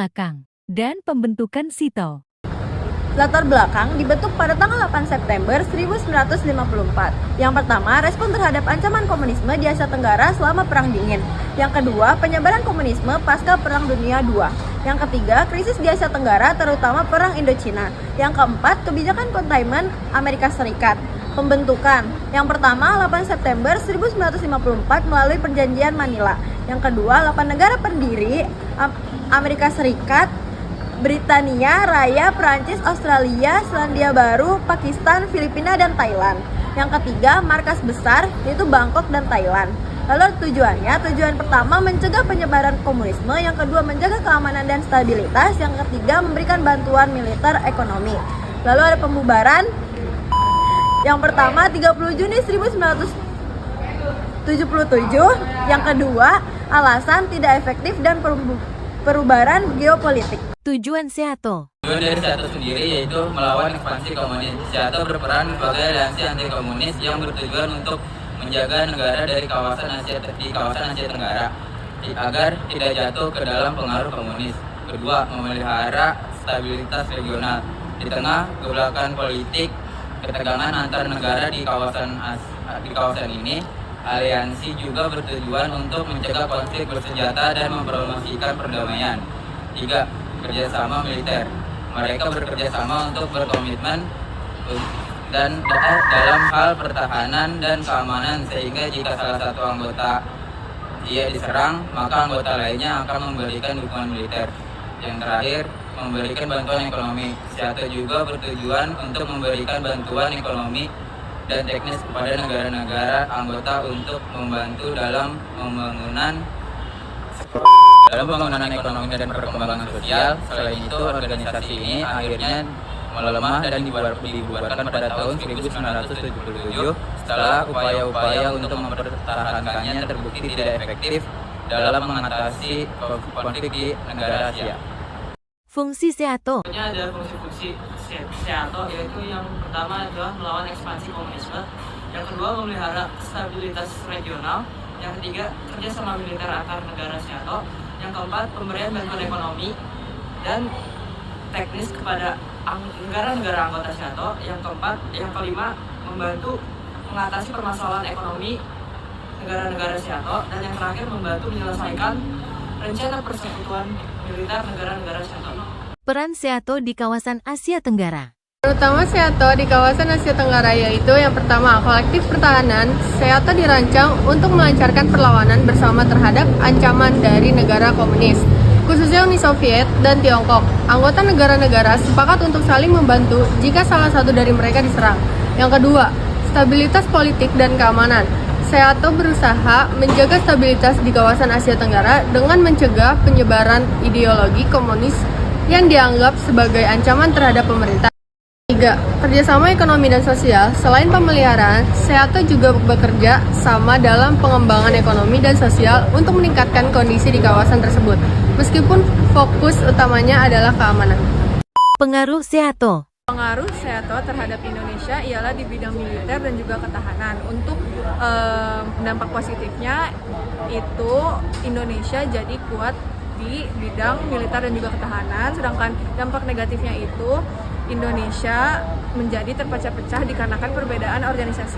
belakang dan pembentukan SITO. Latar belakang dibentuk pada tanggal 8 September 1954. Yang pertama, respon terhadap ancaman komunisme di Asia Tenggara selama Perang Dingin. Yang kedua, penyebaran komunisme pasca Perang Dunia II. Yang ketiga, krisis di Asia Tenggara terutama Perang Indochina. Yang keempat, kebijakan containment Amerika Serikat. Pembentukan. Yang pertama, 8 September 1954 melalui Perjanjian Manila. Yang kedua, 8 negara pendiri Amerika Serikat, Britania Raya, Prancis, Australia, Selandia Baru, Pakistan, Filipina, dan Thailand. Yang ketiga, markas besar yaitu Bangkok dan Thailand. Lalu tujuan pertama mencegah penyebaran komunisme, yang kedua menjaga keamanan dan stabilitas, yang ketiga memberikan bantuan militer ekonomi. Lalu ada pembubaran. Yang pertama 30 Juni 1977, yang kedua alasan tidak efektif dan perubahan geopolitik. Tujuan SEATO. Tujuan dari SEATO sendiri yaitu melawan ekspansi komunis. SEATO berperan sebagai aliansi anti komunis yang bertujuan untuk menjaga negara dari kawasan Asia Tenggara agar tidak jatuh ke dalam pengaruh komunis. Kedua, memelihara stabilitas regional di tengah gebrakan politik ketegangan antar negara di kawasan ini. Aliansi juga bertujuan untuk mencegah konflik bersenjata dan mempromosikan perdamaian. 3. Kerjasama militer. Mereka bekerja sama untuk berkomitmen dan dalam hal pertahanan dan keamanan, sehingga jika salah satu anggota diserang, maka anggota lainnya akan memberikan dukungan militer. Yang terakhir, memberikan bantuan ekonomi. SEATO juga bertujuan untuk memberikan bantuan ekonomi dan teknis kepada negara-negara anggota untuk membantu dalam pembangunan ekonomi dan perkembangan sosial. Selain itu, organisasi ini akhirnya melemah dan dibubarkan pada tahun 1977 setelah upaya-upaya untuk mempertahankannya terbukti tidak efektif dalam mengatasi konflik di negara Asia. Fungsi SEATO. Ada fungsi-fungsi SEATO, yaitu yang pertama adalah melawan ekspansi komunisme, yang kedua memelihara stabilitas regional, yang ketiga kerjasama militer antar negara SEATO, yang keempat pemberian bantuan ekonomi dan teknis kepada negara-negara anggota SEATO, yang kelima membantu mengatasi permasalahan ekonomi negara-negara SEATO, dan yang terakhir membantu menyelesaikan rencana persekutuan militer negara-negara SEATO. Peran SEATO di kawasan Asia Tenggara. Terutama SEATO di kawasan Asia Tenggara yaitu yang pertama, kolektif pertahanan. SEATO dirancang untuk melancarkan perlawanan bersama terhadap ancaman dari negara komunis, khususnya Uni Soviet dan Tiongkok. Anggota negara-negara sepakat untuk saling membantu jika salah satu dari mereka diserang. Yang kedua, stabilitas politik dan keamanan. SEATO berusaha menjaga stabilitas di kawasan Asia Tenggara dengan mencegah penyebaran ideologi komunis yang dianggap sebagai ancaman terhadap pemerintah. 3. Kerjasama ekonomi dan sosial. Selain pemeliharaan, SEATO juga bekerja sama dalam pengembangan ekonomi dan sosial untuk meningkatkan kondisi di kawasan tersebut, meskipun fokus utamanya adalah keamanan. Pengaruh SEATO. Pengaruh SEATO terhadap Indonesia ialah di bidang militer dan juga ketahanan. Untuk dampak positifnya itu Indonesia jadi kuat di bidang militer dan juga ketahanan, sedangkan dampak negatifnya itu Indonesia menjadi terpecah-pecah dikarenakan perbedaan organisasi.